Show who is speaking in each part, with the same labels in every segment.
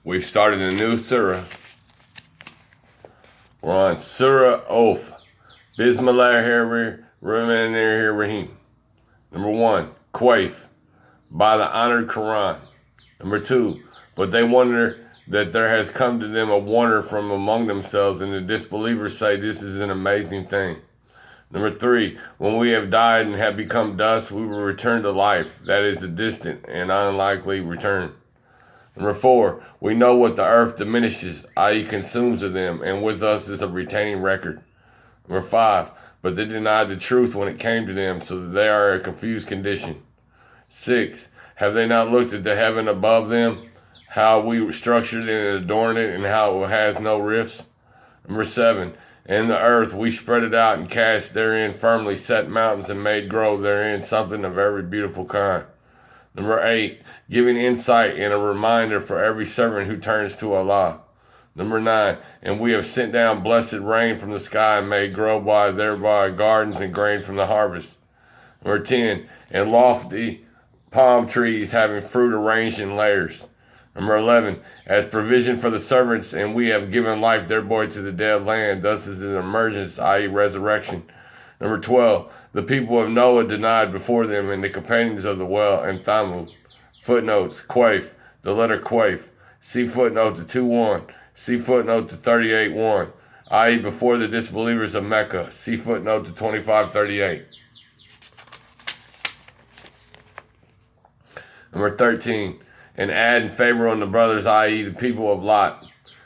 Speaker 1: We've started a new surah. We're on Surah Oath. Bismillahirrahmanirrahim. Number 1, Quaif, by the honored Quran. Number 2, but they wonder that there has come to them a wonder from among themselves, and the disbelievers say this is an amazing thing. Number 3, when we have died and have become dust, we will return to life. That is a distant and unlikely return. Number 4, we know what the earth diminishes, i.e. consumes of them, and with us is a retaining record. Number 5, but they denied the truth when it came to them, so that they are in a confused condition. 6, have they not looked at the heaven above them, how we structured it and adorned it, and how it has no rifts? Number 7, and the earth we spread it out and cast therein firmly set mountains and made grow therein something of every beautiful kind. Number 8, giving insight and a reminder for every servant who turns to Allah. Number 9, and we have sent down blessed rain from the sky and made grow by thereby gardens and grain from the harvest. Number 10, and lofty palm trees having fruit arranged in layers. Number 11, as provision for the servants, and we have given life thereby to the dead land, thus is an emergence, i.e. resurrection. Number 12, the people of Noah denied before them, and the companions of the well, and Thamud. Footnotes, Quaif, the letter Quaif. See footnote to 2.1. See footnote to 38.1, i.e. before the disbelievers of Mecca. See footnote to 25.38. Number 13, and Ad and Pharaoh and the brothers, i.e. the people of Lot.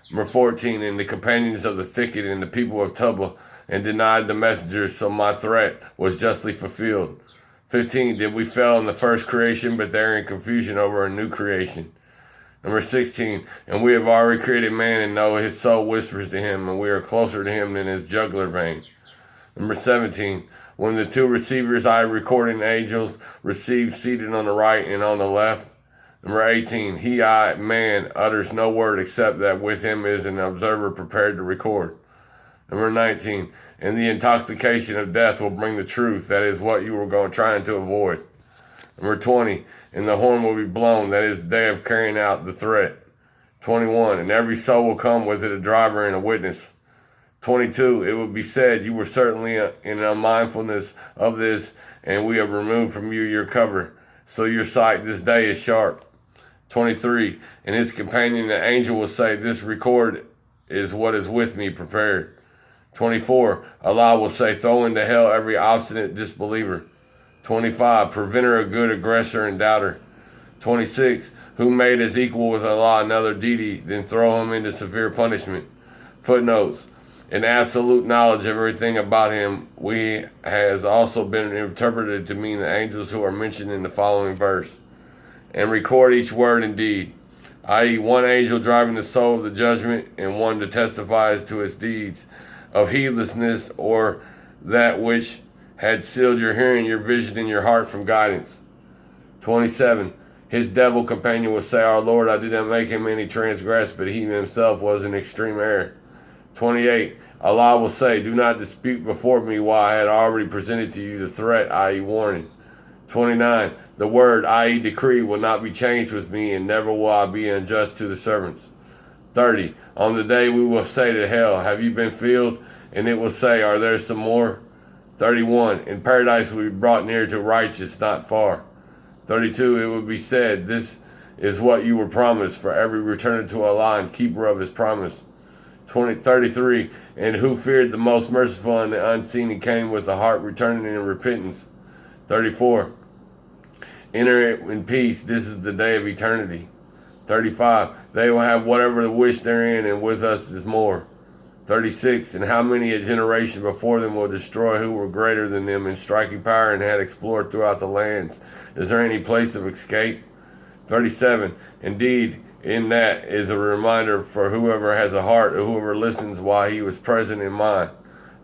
Speaker 1: Number 14, and the companions of the thicket and the people of Tubba, and denied the messengers, so my threat was justly fulfilled. 15, did we fail in the first creation, but they're in confusion over a new creation. Number 16, and we have already created man, and know his soul whispers to him, and we are closer to him than his jugular vein. Number 17, when the two receivers, recording angels, receive seated on the right and on the left. Number 18, man, utters no word except that with him is an observer prepared to record. Number 19, and the intoxication of death will bring the truth, that is what you were trying to avoid. Number 20, and the horn will be blown, that is the day of carrying out the threat. 21, and every soul will come with it a driver and a witness. 22, it will be said, you were certainly in unmindfulness of this, and we have removed from you your cover, so your sight this day is sharp. 23, and his companion the angel will say, this record is what is with me prepared. 24, Allah will say, throw into hell every obstinate disbeliever. 25, preventer of good, aggressor, and doubter. 26, who made as equal with Allah another deity, then throw him into severe punishment. Footnotes, in absolute knowledge of everything about him, has also been interpreted to mean the angels who are mentioned in the following verse, and record each word and deed, i.e. one angel driving the soul of the judgment, and one to testify as to its deeds of heedlessness, or that which had sealed your hearing, your vision, and your heart from guidance. 27, his devil companion will say, our Lord, I did not make him any transgress, but he himself was in extreme error. 28, Allah will say, do not dispute before me while I had already presented to you the threat, i.e. warning. 29, the word, i.e. decree, will not be changed with me, and never will I be unjust to the servants. 30, on the day we will say to hell, have you been filled? And it will say, are there some more? 31, in paradise will be brought near to righteous, not far. 32, it will be said, this is what you were promised, for every returner to Allah and keeper of his promise. 33, and who feared the most merciful and the unseen, and came with a heart returning in repentance. 34, enter it in peace, this is the day of eternity. 35, they will have whatever wish therein, and with us is more. 36, and how many a generation before them will destroy who were greater than them in striking power and had explored throughout the lands. Is there any place of escape? 37, indeed, in that is a reminder for whoever has a heart, or whoever listens while he was present in mind.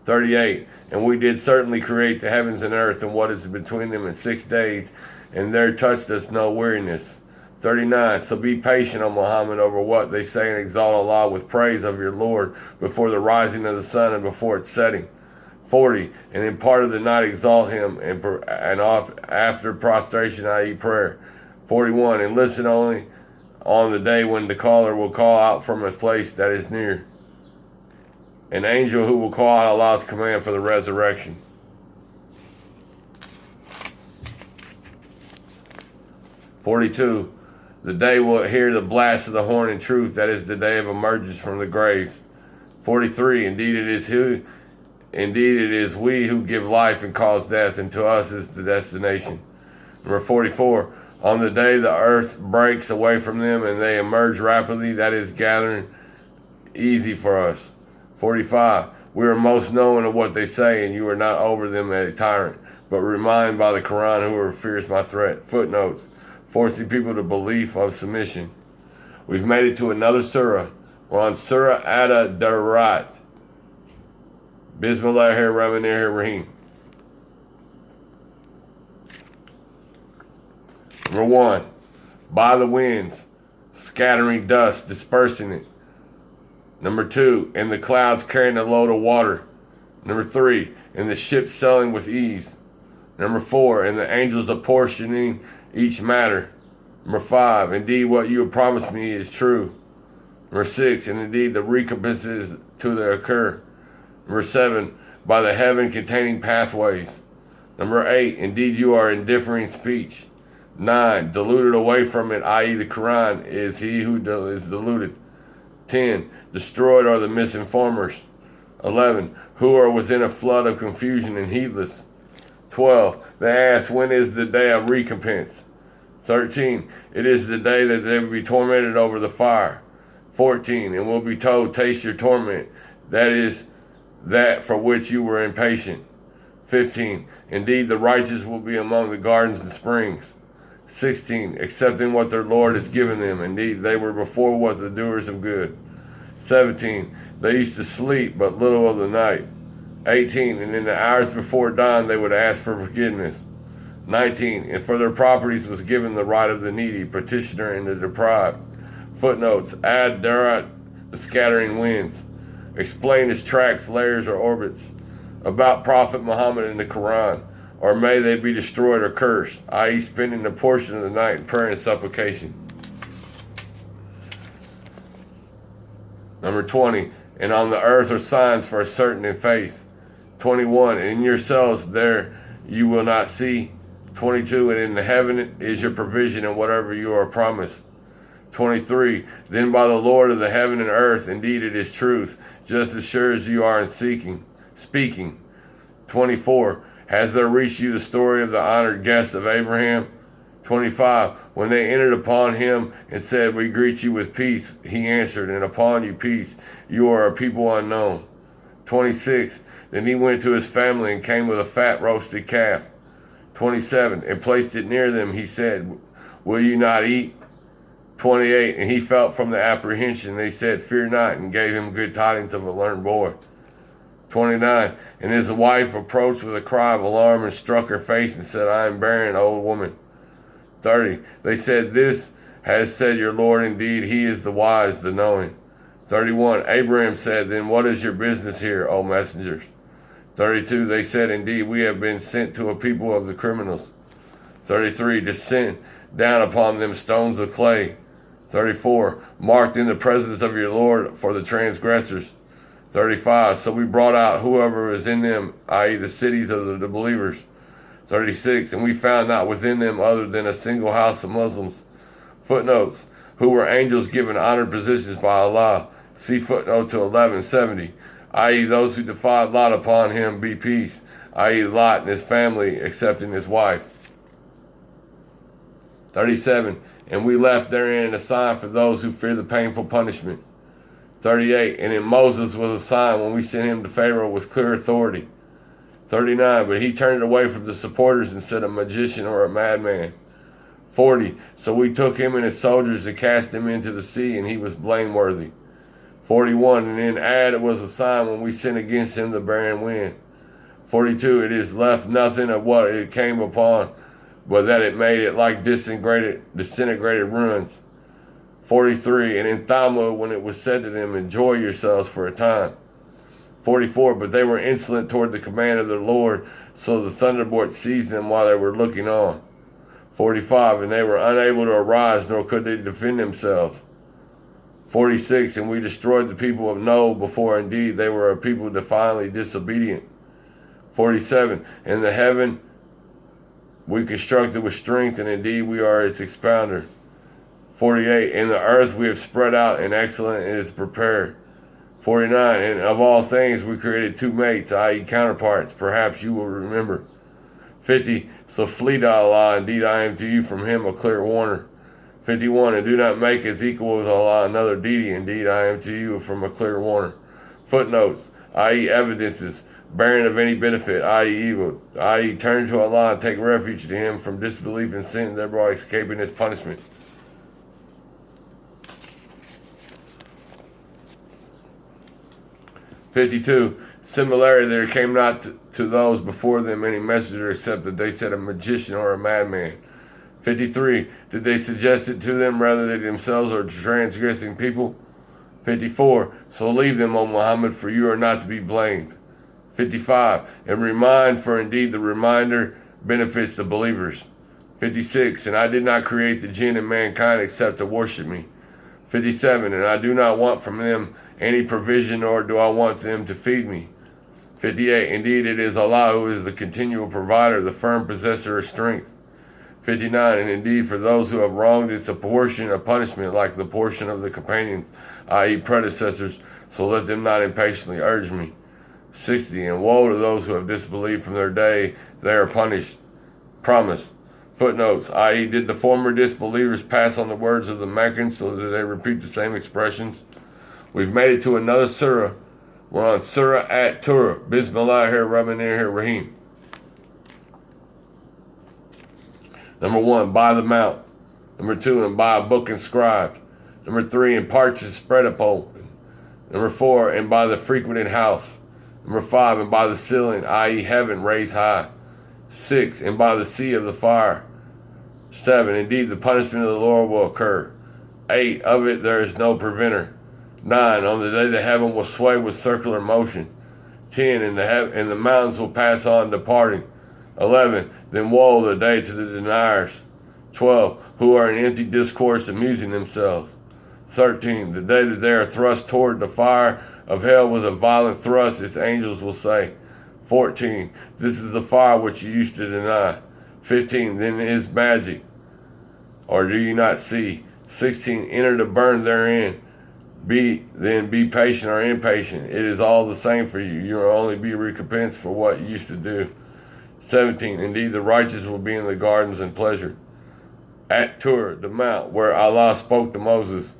Speaker 1: 38, and we did certainly create the heavens and earth and what is between them in 6 days, and there touched us no weariness. 39, so be patient, O Muhammad, over what they say, and exalt Allah with praise of your Lord before the rising of the sun and before its setting. 40, and in part of the night exalt him, and after prostration, i.e. prayer. 41, and listen only on the day when the caller will call out from a place that is near. An angel who will call out Allah's command for the resurrection. 42. The day will hear the blast of the horn in truth. That is the day of emergence from the grave. 43. Indeed it is we who give life and cause death, and to us is the destination. Number 44. On the day the earth breaks away from them and they emerge rapidly, that is gathering easy for us. 45. We are most knowing of what they say, and you are not over them a tyrant, but remind by the Quran who fears my threat. Footnotes. Forcing people to belief of submission. We've made it to another surah. We're on Surah Ad-Darat. Bismillahirrahmanirrahim. Number 1. By the winds, scattering dust, dispersing it. Number 2. In the clouds carrying a load of water. Number 3. In the ships sailing with ease. Number 4. In the angels apportioning each matter. Number 5. Indeed what you have promised me is true. Number 6. And indeed the recompense is to the occur. Number 7. By the heaven containing pathways. Number 8. Indeed you are in differing speech. 9. Deluded away from it, i.e. the Quran, is he who is deluded. 10. Destroyed are the misinformers. 11. Who are within a flood of confusion and heedless. 12. They ask, when is the day of recompense? 13. It is the day that they will be tormented over the fire. 14. And will be told, taste your torment. That is that for which you were impatient. 15. Indeed, the righteous will be among the gardens and springs. 16. Accepting what their Lord has given them. Indeed, they were before what the doers of good. 17. They used to sleep but little of the night. 18. And in the hours before dawn they would ask for forgiveness. 19. And for their properties was given the right of the needy, petitioner, and the deprived. Footnotes. Ad-Darat, the scattering winds. Explain its tracks, layers, or orbits. About Prophet Muhammad in the Quran. Or may they be destroyed or cursed, i.e. spending a portion of the night in prayer and supplication. Number 20. And on the earth are signs for a certain in faith. 21. And in yourselves there you will not see. 22. And in the heaven is your provision and whatever you are promised. 23. Then by the Lord of the heaven and earth, indeed it is truth, just as sure as you are in speaking. 24. Has there reached you the story of the honored guests of Abraham? 25. When they entered upon him and said, we greet you with peace, he answered, and upon you peace, you are a people unknown. 26. Then he went to his family and came with a fat roasted calf. 27. And placed it near them, he said, will you not eat? 28. And he felt from the apprehension, they said, fear not, and gave him good tidings of a learned boy. 29. And his wife approached with a cry of alarm and struck her face and said, I am barren, old woman. 30. They said, this has said your Lord, indeed he is the wise, the knowing. 31. Abraham said, then what is your business here, O messengers? 32. They said, indeed we have been sent to a people of the criminals. 33. To send down upon them stones of clay. 34. Marked in the presence of your Lord for the transgressors. 35. So we brought out whoever is in them, i.e. the cities of the believers. 36. And we found not within them other than a single house of Muslims. Footnotes. Who were angels given honored positions by Allah. See footnote to 1170. I.e. those who defied Lot upon him be peace. I.e. Lot and his family excepting his wife. 37. And we left therein a sign for those who fear the painful punishment. 38. And in Moses was a sign when we sent him to Pharaoh with clear authority. 39. But he turned away from the supporters and said a magician or a madman. 40. So we took him and his soldiers and cast him into the sea, and he was blameworthy. 41. And in Ad was a sign when we sent against him the barren wind. 42. It is left nothing of what it came upon, but that it made it like disintegrated ruins. 43. And in Thamud, when it was said to them, enjoy yourselves for a time. 44. But they were insolent toward the command of their Lord, so the thunderbolt seized them while they were looking on. 45, and they were unable to arise, nor could they defend themselves. 46, and we destroyed the people of Noah before indeed they were a people defiantly disobedient. 47, and the heaven we constructed with strength, and indeed we are its expounder. 48, and the earth we have spread out, and excellent is prepared. 49, and of all things we created two mates, i.e. counterparts, perhaps you will remember. 50, so flee to Allah, indeed I am to you from him a clear warner. 51, and do not make as equal with Allah another deity, indeed I am to you from a clear warner. Footnotes, i.e. evidences, bearing of any benefit, i.e. evil, i.e. turn to Allah and take refuge to him from disbelief and sin, thereby escaping his punishment. "52. Similarly, there came not to those before them any messenger except that they said a magician or a madman. 53. Did they suggest it to them rather than themselves or transgressing people? 54. So leave them, O Muhammad, for you are not to be blamed. 55. And remind, for indeed the reminder benefits the believers. 56. And I did not create the jinn and mankind except to worship me. 57. And I do not want from them any provision, nor do I want them to feed me. 58. Indeed, it is Allah who is the continual provider, the firm possessor of strength. 59. And indeed, for those who have wronged, it's a portion of punishment like the portion of the companions, i.e. predecessors, so let them not impatiently urge me. 60. And woe to those who have disbelieved from their day, they are punished. Promise. Footnotes, i.e. did the former disbelievers pass on the words of the Meccans so that they repeat the same expressions? We've made it to another surah. We're on Surah At-Turah. Bismillahir-Rahmanir-Rahim. Number 1, by the mount. Number 2, and by a book inscribed. Number 3, and parchment spread open. Number 4, and by the frequented house. Number 5, and by the ceiling, i.e. heaven raised high. 6, and by the sea of the fire. 7, indeed the punishment of the Lord will occur. 8, of it there is no preventer. 9, on the day the heaven will sway with circular motion. 10, and the mountains will pass on departing. 11, then woe the day to the deniers. 12, who are in empty discourse amusing themselves. 13, the day that they are thrust toward the fire of hell with a violent thrust, its angels will say. 14, this is the fire which you used to deny. 15, then it is magic, or do you not see? 16, enter to burn therein. Be patient or impatient. It is all the same for you. You will only be recompensed for what you used to do. 17, indeed the righteous will be in the gardens and pleasure. At-Turah, the mount where Allah spoke to Moses,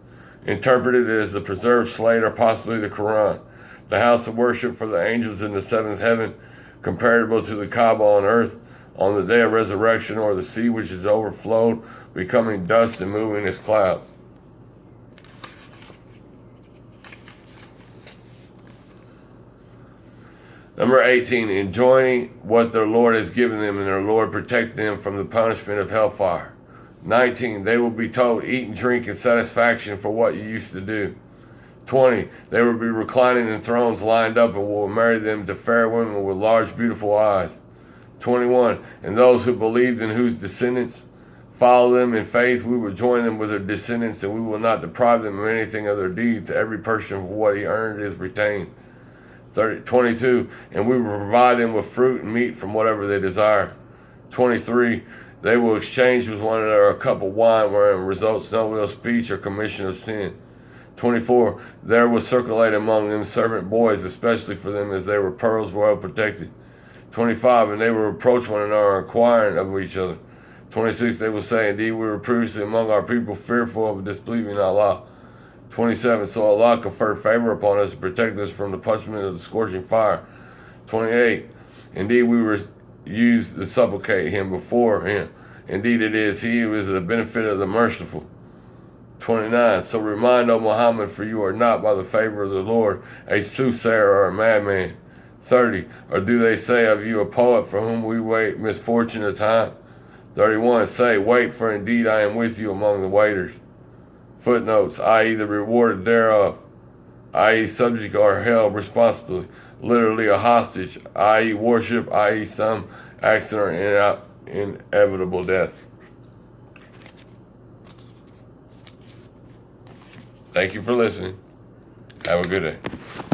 Speaker 1: interpreted as the preserved slate or possibly the Quran. The house of worship for the angels in the seventh heaven, comparable to the Kaaba on earth, on the day of resurrection, or the sea which is overflowed, becoming dust and moving as clouds. Number 18, enjoying what their Lord has given them, and their Lord protect them from the punishment of hellfire. 19, they will be told, eat and drink in satisfaction for what you used to do. 20, they will be reclining in thrones lined up, and will marry them to fair women with large beautiful eyes. 21, and those who believed and whose descendants follow them in faith, we will join them with their descendants, and we will not deprive them of anything of their deeds. Every person for what he earned is retained. 22, and we will provide them with fruit and meat from whatever they desire. 23, they will exchange with one another a cup of wine wherein results no ill speech or commission of sin. 24, there will circulate among them servant boys, especially for them as they were pearls well protected. 25, and they will reproach one another, inquiring of each other. 26, they will say, indeed we were previously among our people fearful of disbelieving Allah. 27, so Allah conferred favor upon us and protected us from the punishment of the scorching fire. 28, indeed we were used to supplicate him before him. Indeed it is he who is the benefit of the merciful. 29, so remind, O Muhammad, for you are not by the favor of the Lord a soothsayer or a madman. 30, or do they say of you a poet for whom we wait misfortune of time? 31, say, wait, for indeed I am with you among the waiters. Footnotes, i.e. the reward thereof, i.e. subject or held responsibly, literally a hostage, i.e. worship, i.e. some accident or inevitable death. Thank you for listening. Have a good day.